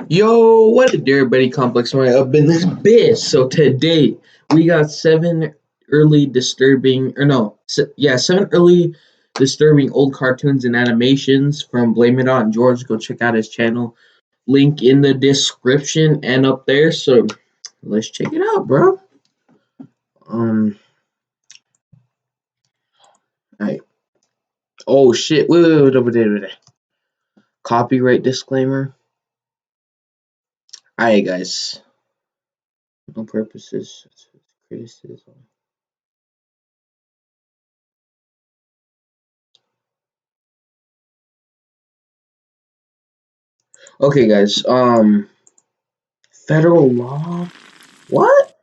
Yo, what a dear buddy complex right up in this bitch. So today we got seven early disturbing old cartoons and animations from Blame It On George. Go check out his channel. Link in the description and up there. So let's check it out, bro. Alright. Oh shit. Wait. Copyright disclaimer. Alright, guys. No purposes. Criticism. Okay, guys. Federal law. What?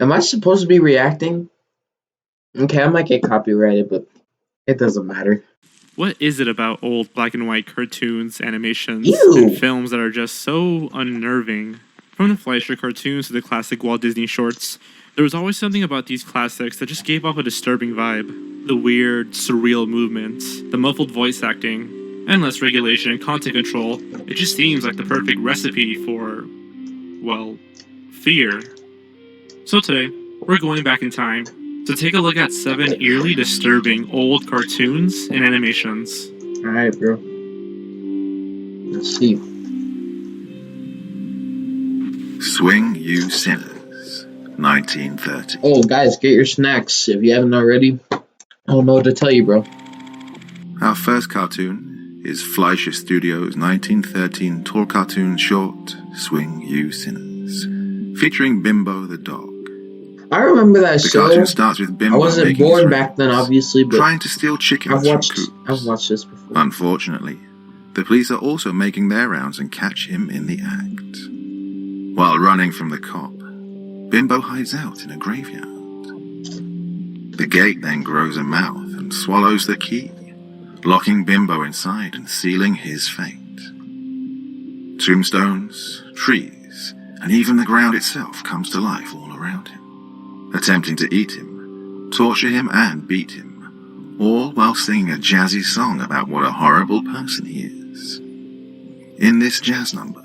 Am I supposed to be reacting? Okay, I might get copyrighted, but it doesn't matter. What is it about old black and white cartoons, animations, Ew. and films that are just so unnerving? From the Fleischer cartoons to the classic Walt Disney shorts, there was always something about these classics that just gave off a disturbing vibe. The weird, surreal movements, the muffled voice acting, endless regulation and content control. It just seems like the perfect recipe for, well, fear. So today, we're going back in time to take a look at 7 eerily disturbing old cartoons and animations. Alright, bro. Let's see. Swing You Sinners, 1930. Oh, guys, get your snacks if you haven't already. I don't know what to tell you, bro. Our first cartoon is Fleischer Studios' 1913 tall cartoon short, Swing You Sinners, featuring Bimbo the dog. I remember that The show. cartoon starts with Bimbo I wasn't making born his back then, rounds, obviously, but trying to steal chickens from coops. I've watched this before. Unfortunately, the police are also making their rounds and catch him in the act. While running from the cop, Bimbo hides out in a graveyard. The gate then grows a mouth and swallows the key, locking Bimbo inside and sealing his fate. Tombstones, trees, and even the ground itself comes to life all around him, attempting to eat him, torture him, and beat him, all while singing a jazzy song about what a horrible person he is. In this jazz number,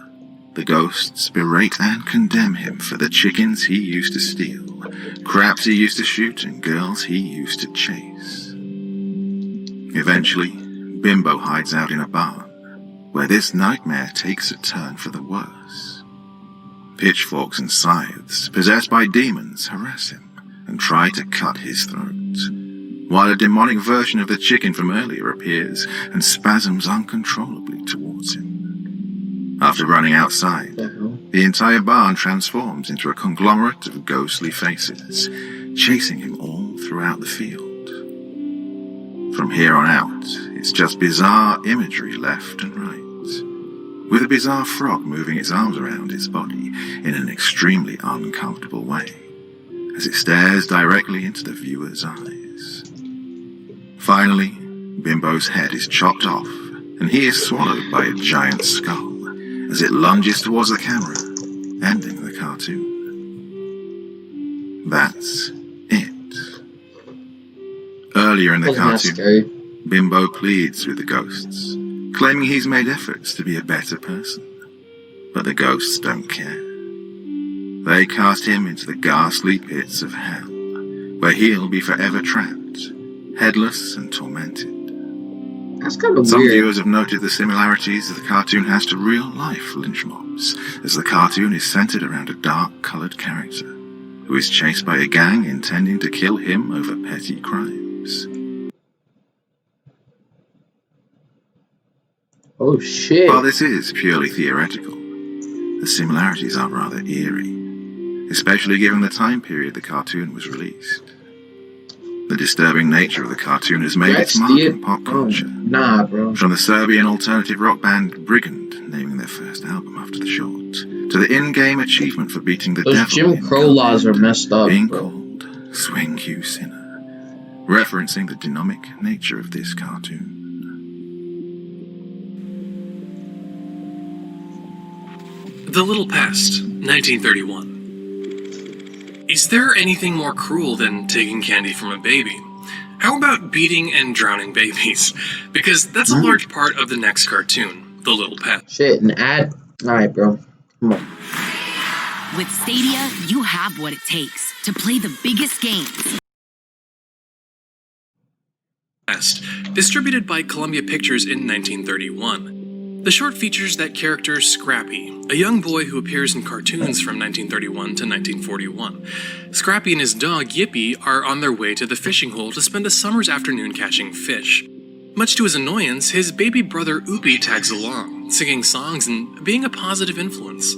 the ghosts berate and condemn him for the chickens he used to steal, craps he used to shoot, and girls he used to chase. Eventually, Bimbo hides out in a barn, where this nightmare takes a turn for the worse. Pitchforks and scythes, possessed by demons, harass him and try to cut his throat, while a demonic version of the chicken from earlier appears and spasms uncontrollably towards him. After running outside, the entire barn transforms into a conglomerate of ghostly faces, chasing him all throughout the field. From here on out, it's just bizarre imagery left and right, with a bizarre frog moving its arms around its body in an extremely uncomfortable way, as it stares directly into the viewer's eyes. Finally, Bimbo's head is chopped off, and he is swallowed by a giant skull as it lunges towards the camera, ending the cartoon. That's it. Earlier in the cartoon, Bimbo pleads with the ghosts, claiming he's made efforts to be a better person. But the ghosts don't care. They cast him into the ghastly pits of hell, where he'll be forever trapped, headless and tormented. That's kind of Some weird. viewers have noted the similarities that the cartoon has to real-life lynch mobs, as the cartoon is centered around a dark-colored character, who is chased by a gang intending to kill him over petty crimes. Oh shit. While this is purely theoretical, the similarities are rather eerie, especially given the time period the cartoon was released. The disturbing nature of the cartoon has made its mark in pop culture. Nah, bro. From the Serbian alternative rock band Brigand naming their first album after the short, to the in-game achievement for beating the Those devil Jim in Crow laws are messed up, being bro. called Swing You Sinner, referencing the dynamic nature of this cartoon. The Little Pest, 1931. Is there anything more cruel than taking candy from a baby? How about beating and drowning babies? Because that's a large part of the next cartoon. The Little Pet. Shit, an ad? Alright, bro. Come on. With Stadia, you have what it takes to play the biggest games. Distributed by Columbia Pictures in 1931. The short features that character Scrappy, a young boy who appears in cartoons from 1931 to 1941. Scrappy and his dog Yippee are on their way to the fishing hole to spend a summer's afternoon catching fish. Much to his annoyance, his baby brother Oopie tags along, singing songs and being a positive influence.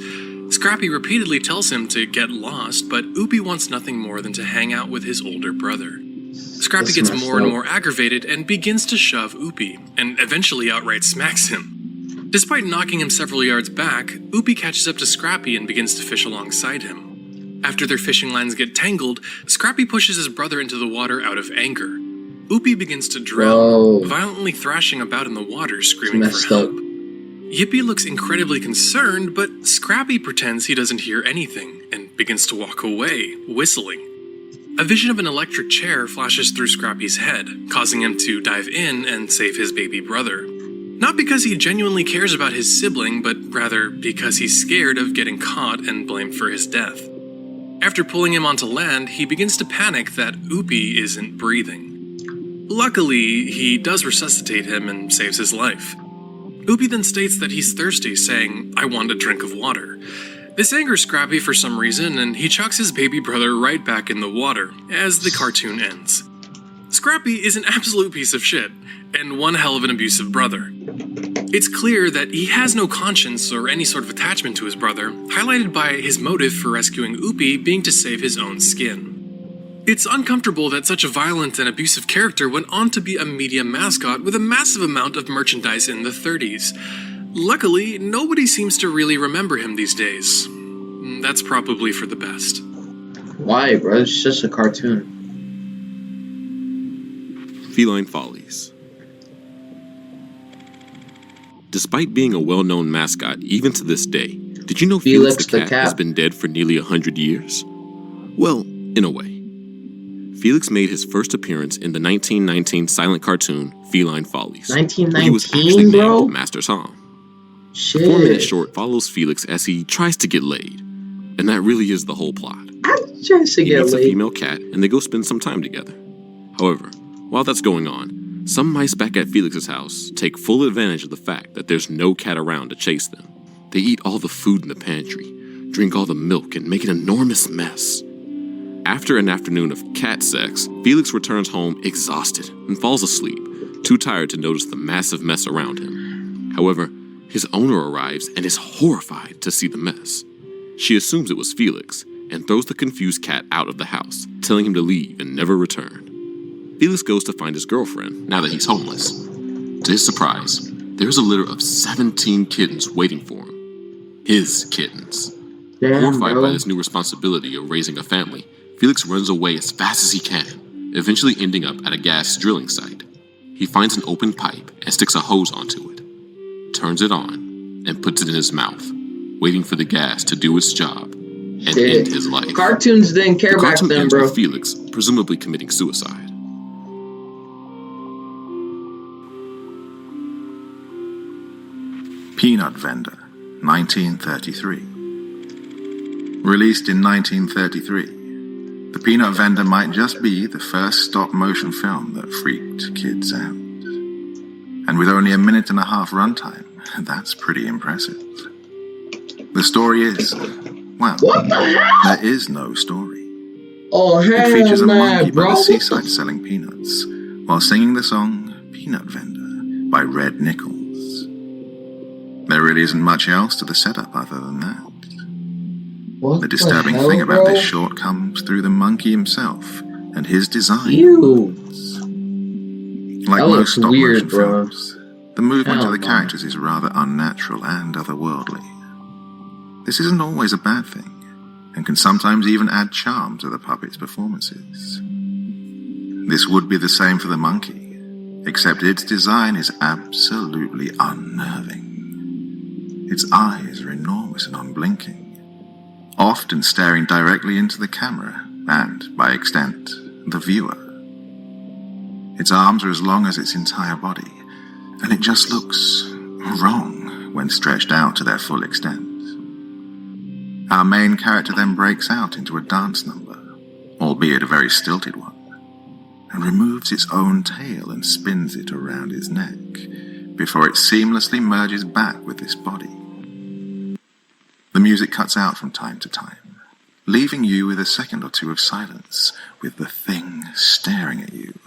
Scrappy repeatedly tells him to get lost, but Oopie wants nothing more than to hang out with his older brother. Scrappy gets more and more aggravated and begins to shove Oopie, and eventually outright smacks him. Despite knocking him several yards back, Oopie catches up to Scrappy and begins to fish alongside him. After their fishing lines get tangled, Scrappy pushes his brother into the water out of anger. Oopie begins to drown, violently thrashing about in the water, screaming for help. Yippee looks incredibly concerned, but Scrappy pretends he doesn't hear anything and begins to walk away, whistling. A vision of an electric chair flashes through Scrappy's head, causing him to dive in and save his baby brother. Not because he genuinely cares about his sibling, but rather because he's scared of getting caught and blamed for his death. After pulling him onto land, he begins to panic that Oopie isn't breathing. Luckily, he does resuscitate him and saves his life. Oopie then states that he's thirsty, saying, "I want a drink of water." This angers Scrappy for some reason, and he chucks his baby brother right back in the water, as the cartoon ends. Scrappy is an absolute piece of shit, and one hell of an abusive brother. It's clear that he has no conscience or any sort of attachment to his brother, highlighted by his motive for rescuing Oopie being to save his own skin. It's uncomfortable that such a violent and abusive character went on to be a media mascot with a massive amount of merchandise in the 30s. Luckily, nobody seems to really remember him these days. That's probably for the best. Why, bro? It's just a cartoon. Feline Follies. Despite being a well-known mascot even to this day, did you know Felix the cat has been dead for nearly 100 years? Well, in a way. Felix made his first appearance in the 1919 silent cartoon Feline Follies. 1919, he was actually named Master Tom. Shit. The 4-minute short follows Felix as he tries to get laid. And that really is the whole plot. I'm trying to He get meets laid. a female cat and they go spend some time together. However, while that's going on, some mice back at Felix's house take full advantage of the fact that there's no cat around to chase them. They eat all the food in the pantry, drink all the milk, and make an enormous mess. After an afternoon of cat sex, Felix returns home exhausted and falls asleep, too tired to notice the massive mess around him. However, his owner arrives and is horrified to see the mess. She assumes it was Felix and throws the confused cat out of the house, telling him to leave and never return. Felix goes to find his girlfriend now that he's homeless. To his surprise, there's a litter of 17 kittens waiting for him. His kittens. Damn, Horrified bro. by this new responsibility of raising a family, Felix runs away as fast as he can, eventually ending up at a gas drilling site. He finds an open pipe and sticks a hose onto it, turns it on, and puts it in his mouth, waiting for the gas to do its job and end his life. Cartoons didn't care The back cartoon then, ends bro. with Felix presumably committing suicide. Peanut Vendor, 1933. Released in 1933, The Peanut Vendor might just be the first stop-motion film that freaked kids out. And with only a 1.5-minute runtime, that's pretty impressive. The story is, well, What the hell? there is no story. Oh, It hell features a nah, monkey by bro. the seaside selling peanuts, while singing the song Peanut Vendor by Red Nichols. There really isn't much else to the setup other than that. What The disturbing hell, thing about bro? this short comes through the monkey himself and his design. Ew. Like That most looks stop-motion weird, bro. films, the movement Hell of the no. characters is rather unnatural and otherworldly. This isn't always a bad thing, and can sometimes even add charm to the puppet's performances. This would be the same for the monkey, except its design is absolutely unnerving. Its eyes are enormous and unblinking, often staring directly into the camera and, by extent, the viewer. Its arms are as long as its entire body, and it just looks wrong. when stretched out to their full extent. Our main character then breaks out into a dance number, albeit a very stilted one, and removes its own tail and spins it around his neck before it seamlessly merges back with this body. The music cuts out from time to time, leaving you with a second or two of silence, with the thing staring at you,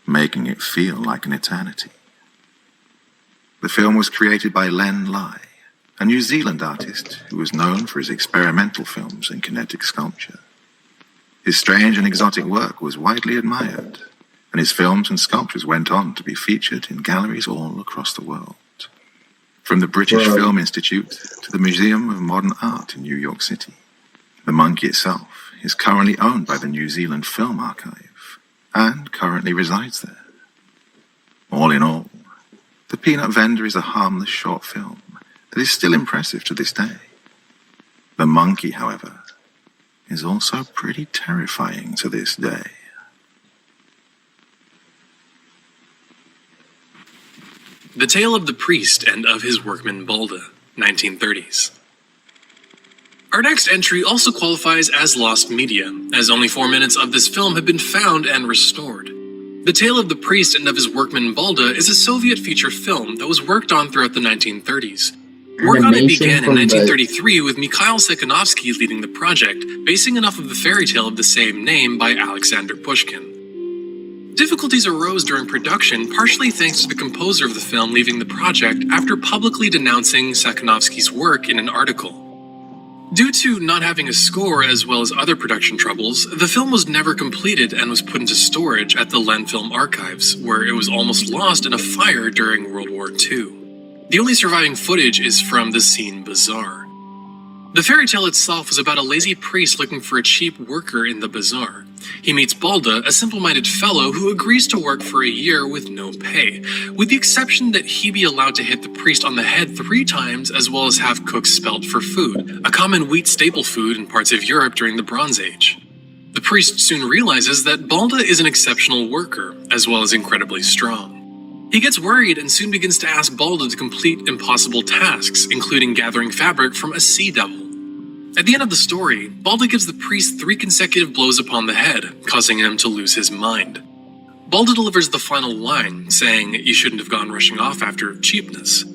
making it feel like an eternity. The film was created by Len Lai, a New Zealand artist who was known for his experimental films and kinetic sculpture. His strange and exotic work was widely admired, and his films and sculptures went on to be featured in galleries all across the world. From the British Film Institute to the Museum of Modern Art in New York City. The monkey itself is currently owned by the New Zealand Film Archive and currently resides there. All in all, The Peanut Vendor is a harmless short film that is still impressive to this day. The monkey, however, is also pretty terrifying to this day. The Tale of the Priest and of His Workman Balda, 1930s. Our next entry also qualifies as lost media, as only 4 minutes of this film have been found and restored. The Tale of the Priest and of His Workman Balda is a Soviet feature film that was worked on throughout the 1930s. Work on it began in 1933 with Mikhail Sekhanovsky leading the project, basing enough of the fairy tale of the same name by Alexander Pushkin. Difficulties arose during production, partially thanks to the composer of the film leaving the project after publicly denouncing Sekhanovsky's work in an article. Due to not having a score as well as other production troubles, the film was never completed and was put into storage at the Len Film Archives, where it was almost lost in a fire during World War II. The only surviving footage is from the scene bazaar. The fairy tale itself is about a lazy priest looking for a cheap worker in the bazaar. He meets Balda, a simple-minded fellow who agrees to work for a year with no pay, with the exception that he be allowed to hit the priest on the head 3 times as well as have cooks spelt for food, a common wheat staple food in parts of Europe during the Bronze Age. The priest soon realizes that Balda is an exceptional worker, as well as incredibly strong. He gets worried and soon begins to ask Balda to complete impossible tasks, including gathering fabric from a sea devil. At the end of the story, Balda gives the priest 3 consecutive blows upon the head, causing him to lose his mind. Balda delivers the final line, saying, "You shouldn't have gone rushing off after cheapness."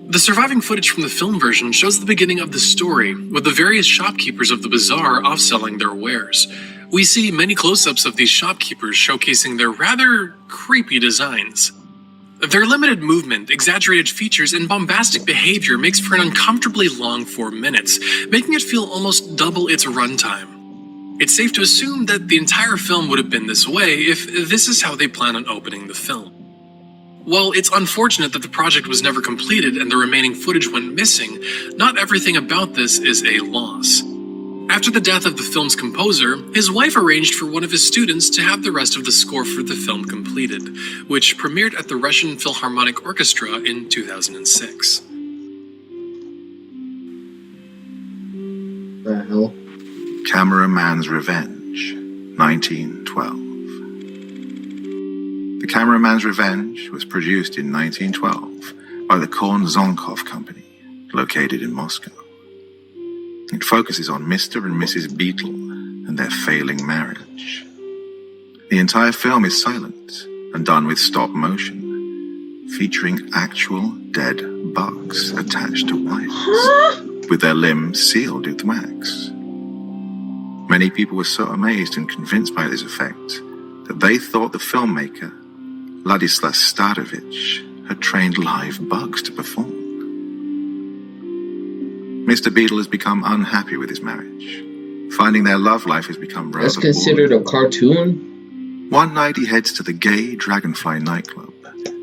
The surviving footage from the film version shows the beginning of the story, with the various shopkeepers of the bazaar off-selling their wares. We see many close-ups of these shopkeepers showcasing their rather creepy designs. Their limited movement, exaggerated features, and bombastic behavior makes for an uncomfortably long 4 minutes, making it feel almost double its runtime. It's safe to assume that the entire film would have been this way if this is how they plan on opening the film. While it's unfortunate that the project was never completed and the remaining footage went missing, not everything about this is a loss. After the death of the film's composer, his wife arranged for one of his students to have the rest of the score for the film completed, which premiered at the Russian Philharmonic Orchestra in 2006. The hell? Cameraman's Revenge, 1912. The Cameraman's Revenge was produced in 1912 by the Korn-Zonkov Company, located in Moscow. It focuses on Mr. and Mrs. Beetle and their failing marriage. The entire film is silent and done with stop motion, featuring actual dead bugs attached to wires, with their limbs sealed with wax. Many people were so amazed and convinced by this effect that they thought the filmmaker, Ladislas Starovich, had trained live bugs to perform. Mr. Beetle has become unhappy with his marriage, finding their love life has become rather That's considered boring. a cartoon? One night he heads to the gay Dragonfly nightclub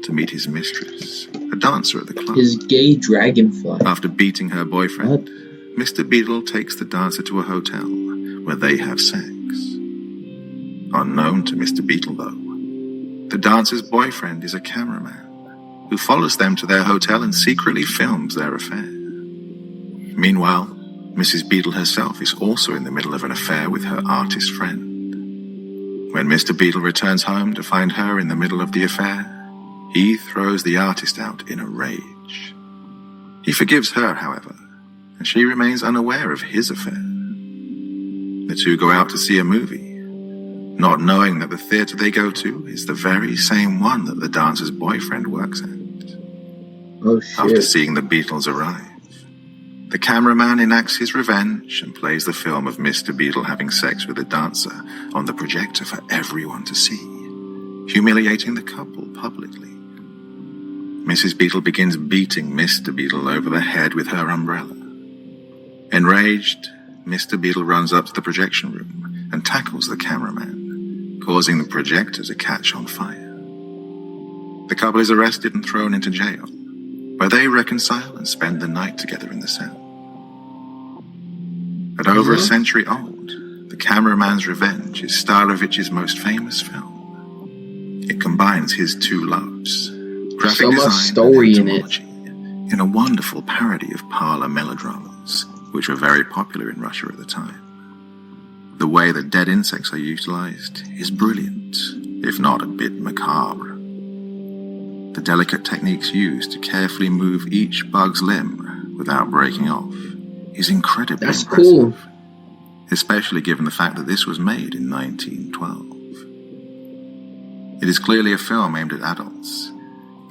to meet his mistress, a dancer at the club. His gay dragonfly. After beating her boyfriend, Mr. Beetle takes the dancer to a hotel where they have sex. Unknown to Mr. Beetle, though, the dancer's boyfriend is a cameraman who follows them to their hotel and secretly films their affair. Meanwhile, Mrs. Beetle herself is also in the middle of an affair with her artist friend. When Mr. Beetle returns home to find her in the middle of the affair, he throws the artist out in a rage. He forgives her, however, and she remains unaware of his affair. The two go out to see a movie, not knowing that the theatre they go to is the very same one that the dancer's boyfriend works at. Oh shit. After seeing the Beatles arrive, the cameraman enacts his revenge and plays the film of Mr. Beetle having sex with the dancer on the projector for everyone to see, humiliating the couple publicly. Mrs. Beetle begins beating Mr. Beetle over the head with her umbrella. Enraged, Mr. Beetle runs up to the projection room and tackles the cameraman, causing the projector to catch on fire. The couple is arrested and thrown into jail, where they reconcile and spend the night together in the cell. At over a century old, The Cameraman's Revenge is Starovich's most famous film. It combines his two loves, graphic So much design story and in it. entomology, in a wonderful parody of parlor melodramas, which were very popular in Russia at the time. The way that dead insects are utilized is brilliant, if not a bit macabre. The delicate techniques used to carefully move each bug's limb without breaking off is incredibly That's impressive, cool. especially given the fact that this was made in 1912. It is clearly a film aimed at adults,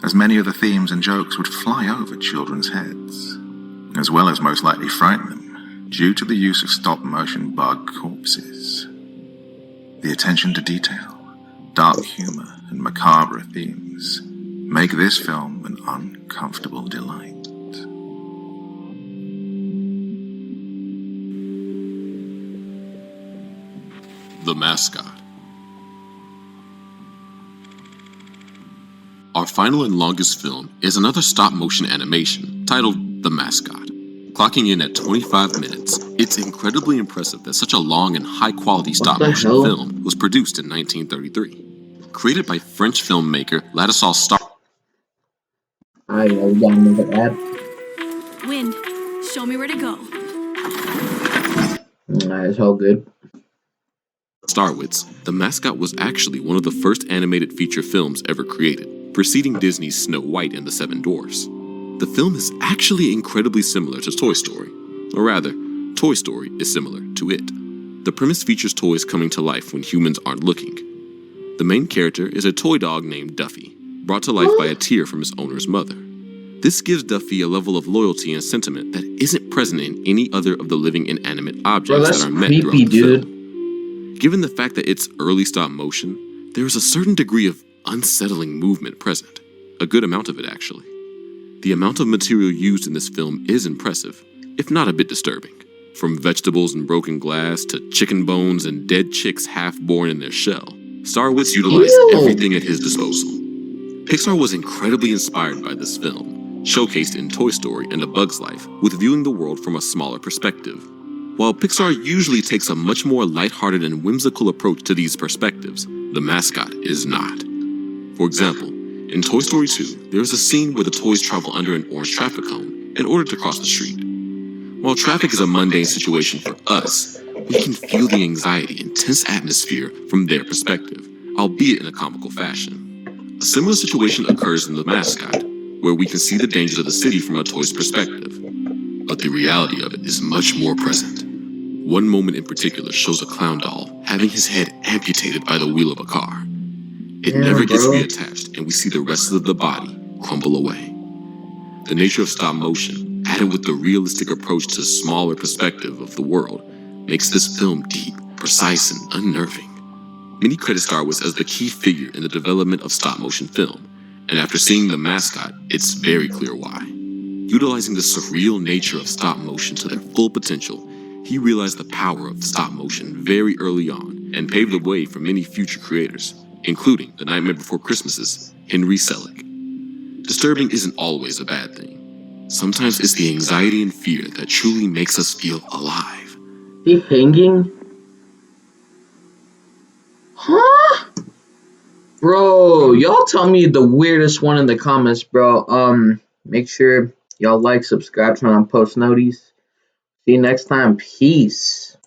as many of the themes and jokes would fly over children's heads, as well as most likely frighten them due to the use of stop-motion bug corpses. The attention to detail, dark humor, and macabre themes make this film an uncomfortable delight. The Mascot. Our final and longest film is another stop-motion animation titled The Mascot. Clocking in at 25 minutes, it's incredibly impressive that such a long and high-quality stop-motion hell? film was produced in 1933. Created by French filmmaker Ladislas Star. I got another ad. Wind, show me where to go. It's all good. Starwitz, The Mascot was actually one of the first animated feature films ever created, preceding Disney's Snow White and the Seven Dwarfs. The film is actually incredibly similar to Toy Story, or rather, Toy Story is similar to it. The premise features toys coming to life when humans aren't looking. The main character is a toy dog named Duffy, brought to life by a tear from his owner's mother. This gives Duffy a level of loyalty and sentiment that isn't present in any other of the living inanimate objects that's that are met creepy, throughout the dude. film. Given the fact that it's early stop motion, there is a certain degree of unsettling movement present. A good amount of it, actually. The amount of material used in this film is impressive, if not a bit disturbing. From vegetables and broken glass to chicken bones and dead chicks half-born in their shell, Starwitz utilized everything at his disposal. Pixar was incredibly inspired by this film, showcased in Toy Story and A Bug's Life, with viewing the world from a smaller perspective. While Pixar usually takes a much more lighthearted and whimsical approach to these perspectives, The Mascot is not. For example, in Toy Story 2, there is a scene where the toys travel under an orange traffic cone in order to cross the street. While traffic is a mundane situation for us, we can feel the anxiety and tense atmosphere from their perspective, albeit in a comical fashion. A similar situation occurs in The Mascot, where we can see the dangers of the city from a toy's perspective, but the reality of it is much more present. One moment in particular shows a clown doll having his head amputated by the wheel of a car. It never gets reattached, and we see the rest of the body crumble away. The nature of stop motion, added with the realistic approach to smaller perspective of the world, makes this film deep, precise, and unnerving. Many credit Starwitz as the key figure in the development of stop motion film, and after seeing The Mascot, it's very clear why. Utilizing the surreal nature of stop motion to their full potential, he realized the power of stop motion very early on and paved the way for many future creators, including The Nightmare Before Christmas's Henry Selick. Disturbing isn't always a bad thing. Sometimes it's the anxiety and fear that truly makes us feel alive. He hanging? Huh? Bro, y'all tell me the weirdest one in the comments, bro. Make sure y'all like, subscribe, turn on post notices. See you next time. Peace.